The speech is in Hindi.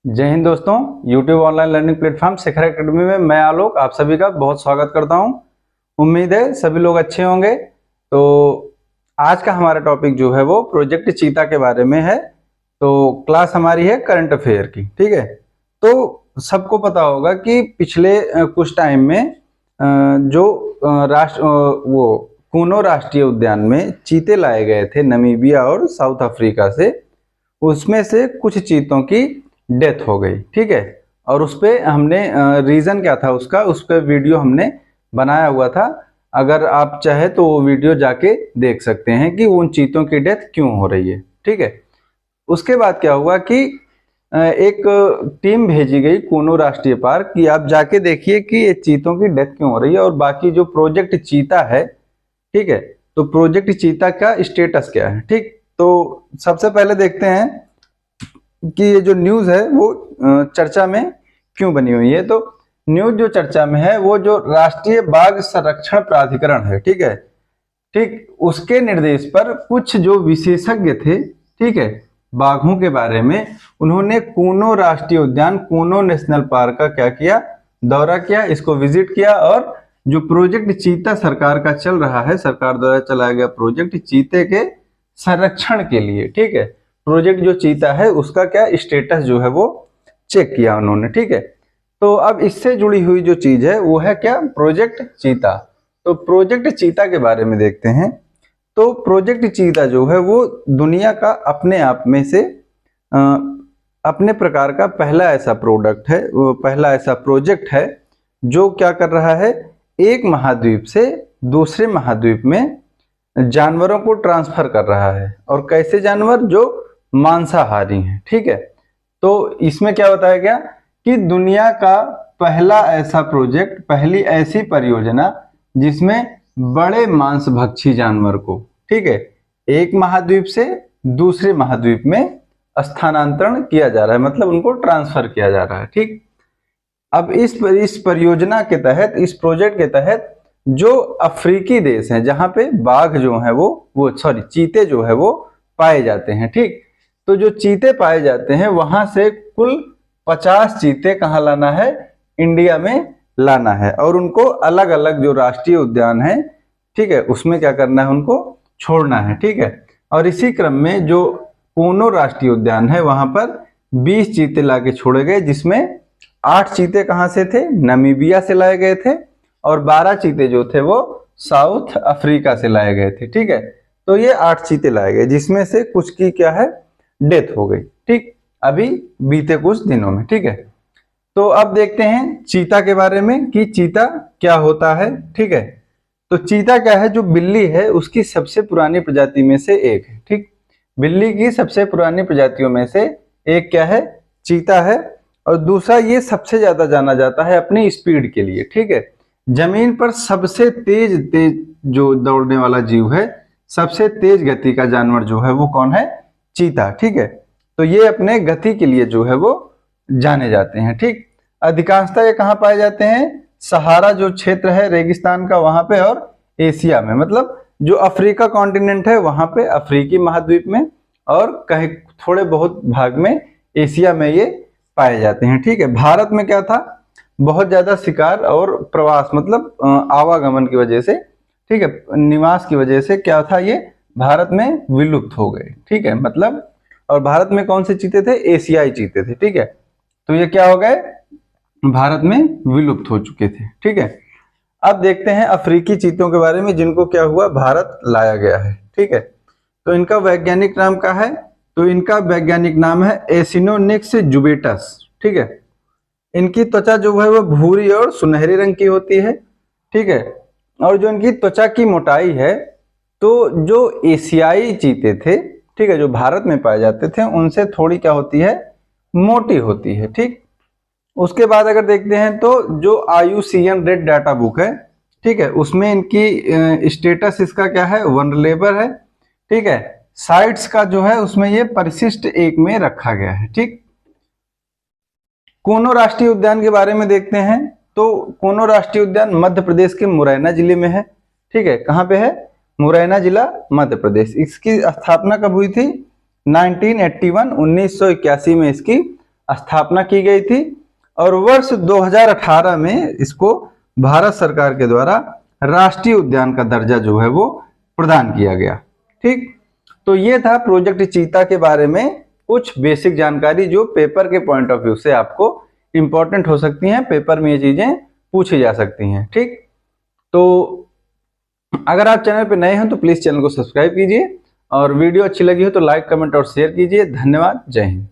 जय हिंद दोस्तों। YouTube ऑनलाइन लर्निंग प्लेटफॉर्म शिखर एकेडमी में मैं आलोक आप सभी का बहुत स्वागत करता हूं। उम्मीद है सभी लोग अच्छे होंगे। तो आज का हमारा टॉपिक जो है वो प्रोजेक्ट चीता के बारे में है। तो क्लास हमारी है करंट अफेयर की, ठीक है। तो सबको पता होगा कि पिछले कुछ टाइम में जो वो कूनो राष्ट्रीय उद्यान में चीते लाए गए थे नमीबिया और साउथ अफ्रीका से, उसमें से कुछ चीतों की डेथ हो गई, ठीक है। और उस पर हमने रीज़न क्या था उसका, उस पर वीडियो हमने बनाया हुआ था। अगर आप चाहे तो वो वीडियो जाके देख सकते हैं कि उन चीतों की डेथ क्यों हो रही है, ठीक है। उसके बाद क्या हुआ कि एक टीम भेजी गई कूनो राष्ट्रीय पार्क कि आप जाके देखिए कि ये चीतों की डेथ क्यों हो रही है और बाकी जो प्रोजेक्ट चीता है, ठीक है, तो प्रोजेक्ट चीता का स्टेटस क्या है, ठीक। तो सबसे पहले देखते हैं कि ये जो न्यूज़ है वो चर्चा में क्यों बनी हुई है। तो न्यूज़ जो चर्चा में है वो जो राष्ट्रीय बाघ संरक्षण प्राधिकरण है, ठीक है, ठीक, उसके निर्देश पर कुछ जो विशेषज्ञ थे, ठीक है, बाघों के बारे में, उन्होंने कूनो राष्ट्रीय उद्यान, कूनो नेशनल पार्क का क्या किया, दौरा किया, इसको विजिट किया। और जो प्रोजेक्ट चीता सरकार का चल रहा है, सरकार द्वारा चलाया गया प्रोजेक्ट चीते के संरक्षण के लिए, ठीक है, प्रोजेक्ट जो चीता है उसका क्या स्टेटस जो है वो चेक किया उन्होंने, ठीक है। तो अब इससे जुड़ी हुई जो चीज है वो है क्या, प्रोजेक्ट चीता। तो प्रोजेक्ट चीता के बारे में देखते हैं। तो प्रोजेक्ट चीता जो है वो दुनिया का अपने आप में से अपने प्रकार का पहला ऐसा प्रोडक्ट है, वो पहला ऐसा प्रोजेक्ट है जो क्या कर रहा है, एक महाद्वीप से दूसरे महाद्वीप में जानवरों को ट्रांसफर कर रहा है। और कैसे जानवर, जो मांसाहारी हैं, ठीक है। तो इसमें क्या बताया गया कि दुनिया का पहला ऐसा प्रोजेक्ट, पहली ऐसी परियोजना जिसमें बड़े मांसभक्षी जानवर को, ठीक है, एक महाद्वीप से दूसरे महाद्वीप में स्थानांतरण किया जा रहा है, मतलब उनको ट्रांसफर किया जा रहा है, ठीक। अब इस परियोजना के तहत, इस प्रोजेक्ट के तहत जो अफ्रीकी देश हैं जहां पे बाघ जो है वो चीते जो है वो पाए जाते हैं, ठीक। तो जो चीते पाए जाते हैं वहां से कुल 50 चीते कहाँ लाना है, इंडिया में लाना है। और उनको अलग अलग जो राष्ट्रीय उद्यान है, ठीक है, उसमें क्या करना है, उनको छोड़ना है, ठीक है। और इसी क्रम में जो कूनो राष्ट्रीय उद्यान है वहां पर 20 चीते लाके छोड़े गए, जिसमें 8 चीते कहाँ से थे, नमीबिया से लाए गए थे, और 12 चीते जो थे वो साउथ अफ्रीका से लाए गए थे, ठीक है। तो ये 8 चीते लाए गए, जिसमें से कुछ की क्या है, डेथ हो गई, ठीक, अभी बीते कुछ दिनों में, ठीक है। तो अब देखते हैं चीता के बारे में कि चीता क्या होता है, ठीक है। तो चीता क्या है, जो बिल्ली है उसकी सबसे पुरानी प्रजाति में से एक है, ठीक। बिल्ली की सबसे पुरानी प्रजातियों में से एक क्या है, चीता है। और दूसरा, ये सबसे ज्यादा जाना जाता है अपनी स्पीड के लिए, ठीक है। जमीन पर सबसे तेज जो दौड़ने वाला जीव है, सबसे तेज गति का जानवर जो है वो कौन है, चीता, ठीक है। तो ये अपने गति के लिए जो है वो जाने जाते हैं, ठीक। अधिकांशतः ये कहाँ पाए जाते हैं, सहारा जो क्षेत्र है रेगिस्तान का वहां पे, और एशिया में, मतलब जो अफ्रीका कॉन्टिनेंट है वहां पे, अफ्रीकी महाद्वीप में, और कहीं थोड़े बहुत भाग में एशिया में ये पाए जाते हैं, ठीक है। भारत में क्या था, बहुत ज्यादा शिकार और प्रवास, मतलब आवागमन की वजह से, ठीक है, निवास की वजह से क्या था, ये भारत में विलुप्त हो गए, ठीक है, मतलब। और भारत में कौन से चीते थे, एशियाई चीते थे, ठीक है। तो ये क्या हो गए, भारत में विलुप्त हो चुके थे, ठीक है। अब देखते हैं अफ्रीकी चीतों के बारे में, जिनको क्या हुआ, भारत लाया गया है, ठीक है। तो इनका वैज्ञानिक नाम क्या है, तो इनका वैज्ञानिक नाम है एसिनोनिक्स जुबेटस, ठीक है। इनकी त्वचा जो है वो भूरी और सुनहरे रंग की होती है, ठीक है। और जो इनकी त्वचा की मोटाई है, तो जो एशियाई चीते थे, ठीक है, जो भारत में पाए जाते थे, उनसे थोड़ी क्या होती है, मोटी होती है, ठीक। उसके बाद अगर देखते हैं तो जो IUCN रेड डाटा बुक है, ठीक है, उसमें इनकी स्टेटस इसका क्या है, वनरेबल है, ठीक है। साइट्स का जो है उसमें ये परिशिष्ट 1 में रखा गया है, ठीक। कूनो राष्ट्रीय उद्यान के बारे में देखते हैं। तो कूनो राष्ट्रीय उद्यान मध्य प्रदेश के मुरैना जिले में है, ठीक है। कहाँ पे है, मुरैना जिला, मध्य प्रदेश। इसकी स्थापना कब हुई थी, 1981 1981 में इसकी स्थापना की गई थी और वर्ष 2018 में इसको भारत सरकार के द्वारा राष्ट्रीय उद्यान का दर्जा जो है वो प्रदान किया गया। ठीक, तो ये था प्रोजेक्ट चीता के बारे में कुछ बेसिक जानकारी जो पेपर के पॉइंट ऑफ व्यू से आपको इंपॉर्टेंट हो सकती हैं, पेपर में ये चीजें पूछी जा सकती हैं। ठीक, तो अगर आप चैनल पे नए हैं तो प्लीज चैनल को सब्सक्राइब कीजिए और वीडियो अच्छी लगी हो तो लाइक, कमेंट और शेयर कीजिए। धन्यवाद, जय हिंद।